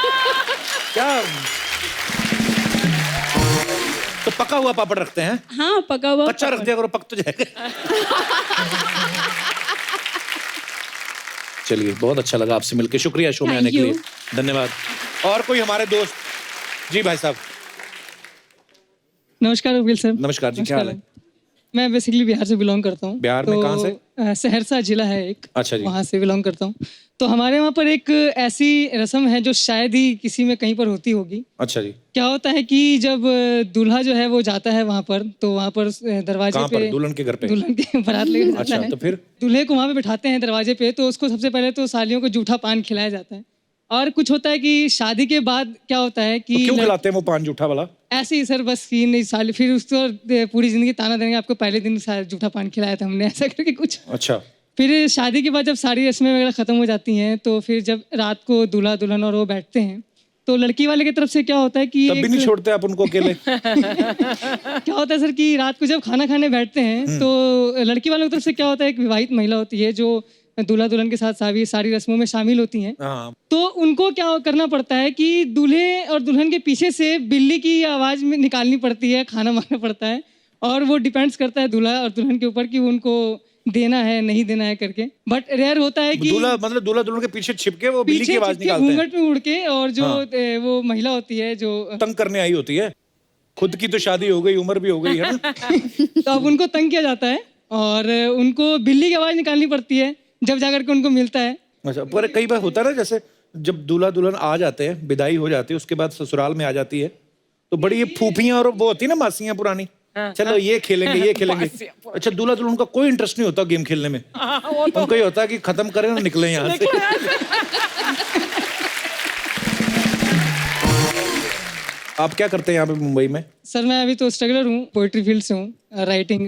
क्या तो पका हुआ पापड़ रखते हैं? हाँ, पका हुआ। कच्चा रख दिया करो, पक तो जाएगा। चलिए, बहुत अच्छा लगा आपसे मिलकर। शुक्रिया शो में आने के लिए, धन्यवाद। और कोई हमारे दोस्त? जी भाई साहब। नमस्कार वकील सर। नमस्कार जी, क्या हाल है? मैं बेसिकली बिहार से बिलोंग करता हूँ। बिहार में कहाँ से? सहरसा जिला है एक। अच्छा जी। वहाँ से बिलोंग करता हूँ। तो हमारे वहाँ पर एक ऐसी रस्म है जो शायद ही किसी में कहीं पर होती होगी। अच्छा जी। क्या होता है कि जब दूल्हा जो है वो जाता है वहाँ पर, तो वहाँ पर दरवाजे कहाँ पे पर? दुल्हन के घर पे? दुल्हन के बारात लेकर जाता अच्छा, है। तो फिर? दूल्हे को वहाँ पे बिठाते हैं दरवाजे पे, तो उसको सबसे पहले तो सालियों को जूठा पान खिलाया जाता है। और कुछ होता है कि शादी के बाद क्या होता है कि तो क्यों खिलाते हैं वो पान जूठा वाला? ऐसे ही सर, बस कि नहीं साल फिर उसको पूरी जिंदगी ताना देंगे, आपको पहले दिन जूठा पान खिलाया था हमने, ऐसा करके कुछ। अच्छा। फिर शादी के बाद जब सारी रस्में वगैरह खत्म हो जाती हैं, तो फिर जब रात को दूल्हा दुल्हन और वो बैठते हैं, तो लड़की वाले की तरफ से क्या होता है कि तब भी नहीं छोड़ते आप उनको अकेले? क्या होता है सर कि रात को जब खाना खाने बैठते हैं, तो लड़की वालों की तरफ से क्या होता है, एक विवाहित महिला होती है जो दूल्हा दुल्हन के साथ सारी रस्मों में शामिल होती हैं। हाँ। तो उनको क्या करना पड़ता है कि दूल्हे और दुल्हन के पीछे से बिल्ली की आवाज में निकालनी पड़ती है, खाना मांगना पड़ता है, और वो डिपेंड्स करता है दूल्हा और दुल्हन के ऊपर कि उनको देना है नहीं देना है करके। बट रेयर होता है कि दूल्हा मतलब दूल्हा दुल्हन के पीछे छिपके वो बिल्ली की आवाज निकालते हैं, घूंघट में उड़ के, और जो वो महिला होती है जो तंग करने आई होती है। खुद की तो शादी हो गई, उम्र भी हो गई है ना। तो अब उनको तंग किया जाता है और उनको बिल्ली की आवाज निकालनी पड़ती है जब जाकर के उनको मिलता है। अच्छा, पर कई बार होता है ना, जैसे जब दूल्हा दुल्हन आ जाते हैं, विदाई हो जाती है, उसके बाद ससुराल में आ जाती है, तो बड़ी ये फूफियां और वो होती है ना, मासियां पुरानी, चलो ये खेलेंगे ये खेलेंगे। अच्छा, दूल्हा दुल्हन का कोई इंटरेस्ट नहीं होता गेम खेलने में, उनको ये होता है कि खत्म करें ना, निकले यहाँ से। आप क्या करते हैं यहाँ पे मुंबई में? सर मैं अभी तो स्ट्रगलर हूँ, पोएट्री फील्ड से हूँ, राइटिंग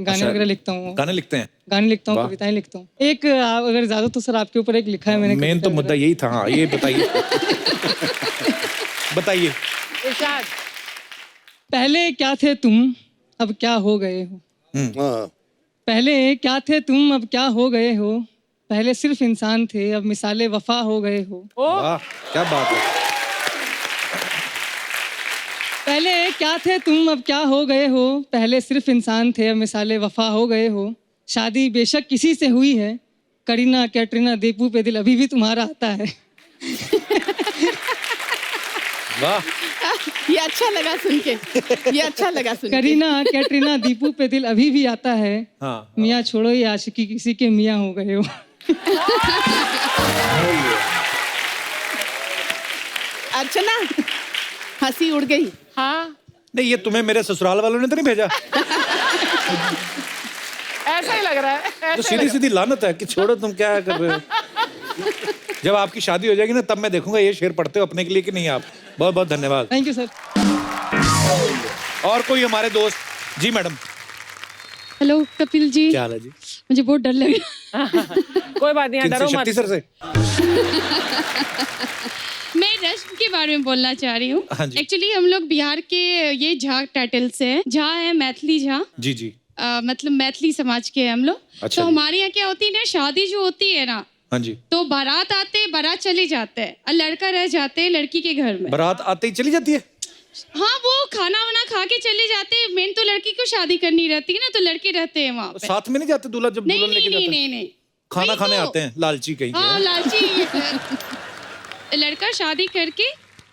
गाने वगैरह लिखता हूँ। गाने लिखते हैं? गाने लिखता हूँ, कविताएं लिखता हूँ। एक अगर ज्यादा तो सर आपके ऊपर एक लिखा है मैंने। मेन तो मुद्दा यही था। हाँ, ये बताइए। बताइए। इरशाद। पहले क्या थे तुम, अब क्या हो गए हो। हाँ। पहले क्या थे तुम, अब क्या हो गए हो। पहले सिर्फ इंसान थे, अब मिसाले वफा हो गए हो। वाह, क्या बात है। पहले क्या थे तुम, अब क्या हो गए हो। पहले सिर्फ इंसान थे, अब मिसाले वफा हो गए हो। शादी बेशक किसी से हुई है, करीना कैटरीना दीपू पे दिल अभी भी तुम्हारा आता है। वाह, ये अच्छा लगा सुन के, ये अच्छा लगा सुन के। करीना कैटरीना दीपू पे दिल अभी भी आता है। हाँ। मियाँ छोड़ो ये आशिकी, किसी के मियाँ हो गए हो। अर्चना, हंसी उड़ गई। हाँ, नहीं, ये तुम्हें मेरे ससुराल वालों ने तो नहीं भेजा? ऐसा ही लग रहा है। तो सीधी सीधी लानत है कि छोड़ो, तुम क्या कर रहे हो। जब आपकी शादी हो जाएगी ना, तब मैं देखूंगा ये शेर पढ़ते हो अपने के लिए कि नहीं आप। बहुत बहुत धन्यवाद। Thank you sir. और कोई हमारे दोस्त? जी मैडम। हेलो कपिल जी, क्या हाल है जी? मुझे बहुत डर लग रहा है। कोई बात नहीं, किनसे? डरो शक्ति मत। सर से? मैं रस्म के बारे में बोलना चाह रही हूँ। हाँ जी। एक्चुअली हम लोग बिहार के ये झा टाइटल से हैं। झा है मैथिली झा। जी जी। मतलब मैथिली समाज के हैं हम लोग। अच्छा तो जी। हमारे यहाँ क्या होती है ना, शादी जो होती है ना, हाँ जी। तो बारात आते, बारात चले जाते हैं और लड़का रह जाते हैं लड़की के घर में। बारात आते ही चली जाती है? हाँ, वो खाना वाना खा के चले जाते हैं। मेन तो लड़की को शादी करनी रहती है ना, तो लड़के रहते हैं वहाँ पे। साथ में नहीं जाते दूल्हा जब नहीं दुल्हन लेके नहीं जाते नहीं हैं? नहीं, खाना वही खाने तो। आते हैं, लालची कहीं के। हाँ, लालची। लड़का शादी करके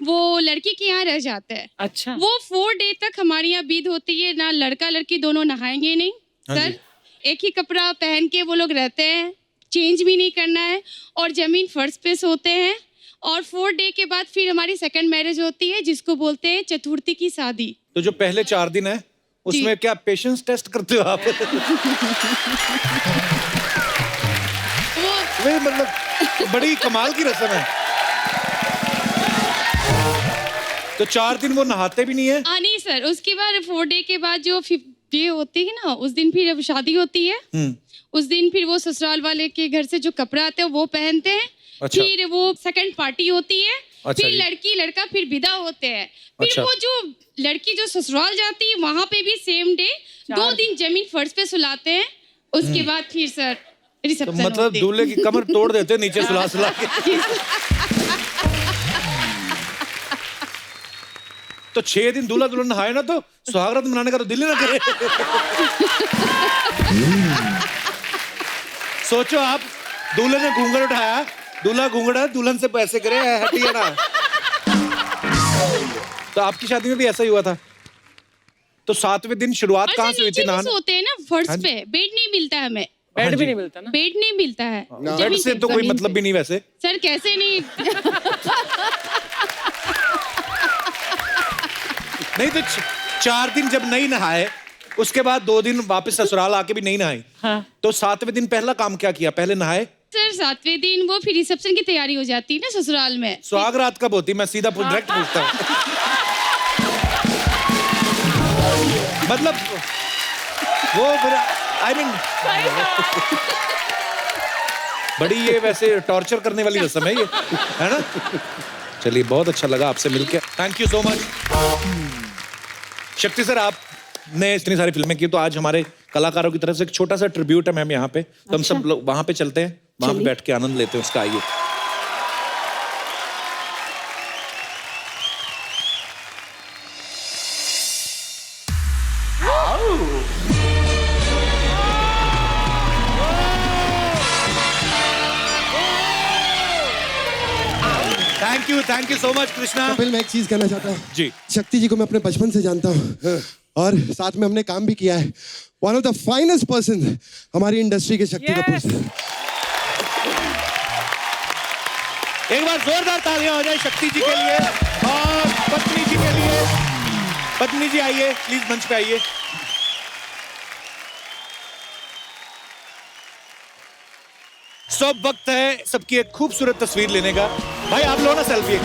वो लड़की के यहाँ रह जाता है। अच्छा। वो 4 डे तक हमारे यहाँ बीत होती है ना, लड़का लड़की दोनों नहाएंगे नहीं हाँ सर। जी। एक ही कपड़ा पहन के वो लोग रहते हैं, चेंज भी नहीं करना है, और जमीन फर्श पे सोते हैं। और 4 डे के बाद फिर हमारी सेकंड मैरिज होती है, जिसको बोलते हैं चतुर्थी की शादी। तो जो पहले 4 दिन है उसमें क्या पेशेंस टेस्ट करते हो आप? वो वे मतलब बड़ी कमाल की रस्म है। तो 4 दिन वो नहाते भी नहीं है? नहीं सर, उसके बाद 4 डे के बाद जो 5th डे होती है ना, उस दिन फिर अब शादी होती है। उस दिन फिर वो ससुराल वाले के घर से जो कपड़ा आते हैं वो पहनते हैं। अच्छा। फिर वो सेकंड पार्टी होती है। अच्छा फिर जी। लड़की लड़का फिर विदा होते हैं। फिर अच्छा। वो जो लड़की जो ससुराल जाती है वहां पे भी सेम डे 2 दिन जमीन फर्श पे सुलाते हैं। उसके बाद फिर सर तो रिसेप्शन मतलब दूल्हे की कमर तोड़ देते हैं नीचे सुला सुला के। तो 6 दिन दूल्हा दुल्हन नहाए ना, तो सुहागरात मनाने का तो दिल ही ना करे। सोचो आप, दूल्हे ने घूंघट उठाया, दूल्हा घूंघटा, दुल्हन से पैसे करे, हटिए ना। तो आपकी शादी में भी ऐसा ही हुआ था? तो 7वें दिन शुरुआत और कहाँ सर से हुई नीचे थी भी नहाने? सोते हैं ना फर्श पे, बेड नहीं मिलता है हमें, बेड भी नहीं मिलता ना। बेड नहीं मिलता है बेड जमीन से पे। तो कोई मतलब भी नहीं वैसे। सर कैसे नहीं नहीं तो 4 दिन जब नहीं नहाए, उसके बाद 2 दिन वापस ससुराल आके भी नहीं नहाए, तो 7वें दिन पहला काम क्या किया? पहले नहाए? सर 7वें दिन वो फिर रिसेप्शन की तैयारी हो जाती है ना ससुराल में। सुहाग रात कब होती? मैं सीधा डायरेक्ट पूछता हूँ। मतलब वो फिर आई मीन बड़ी ये वैसे टॉर्चर करने वाली रस्म है ये, है ना? चलिए बहुत अच्छा लगा आपसे मिलके, थैंक यू सो मच। शक्ति सर, आपने इतनी सारी फिल्में की, तो आज हमारे कलाकारों की तरफ से एक छोटा सा ट्रिब्यूट है मैम यहाँ पे, तो हम सब लोग वहां पे चलते हैं, वहां पे बैठ के आनंद लेते हैं उसका। आइए। Thank you so much Krishna. Kapil, मैं एक चीज कहना चाहता हूँ जी। शक्ति जी को मैं अपने बचपन से जानता हूँ और साथ में हमने काम भी किया है। One of the finest person हमारी इंडस्ट्री के शक्ति कपूर सर। एक बार जोरदार तालियां हो जाए शक्ति जी के लिए और पत्नी जी के लिए। पत्नी जी आइए प्लीज, मंच पे आइए। सब वक्त है सबकी एक खूबसूरत तस्वीर लेने का। भाई आप लो ना सेल्फी।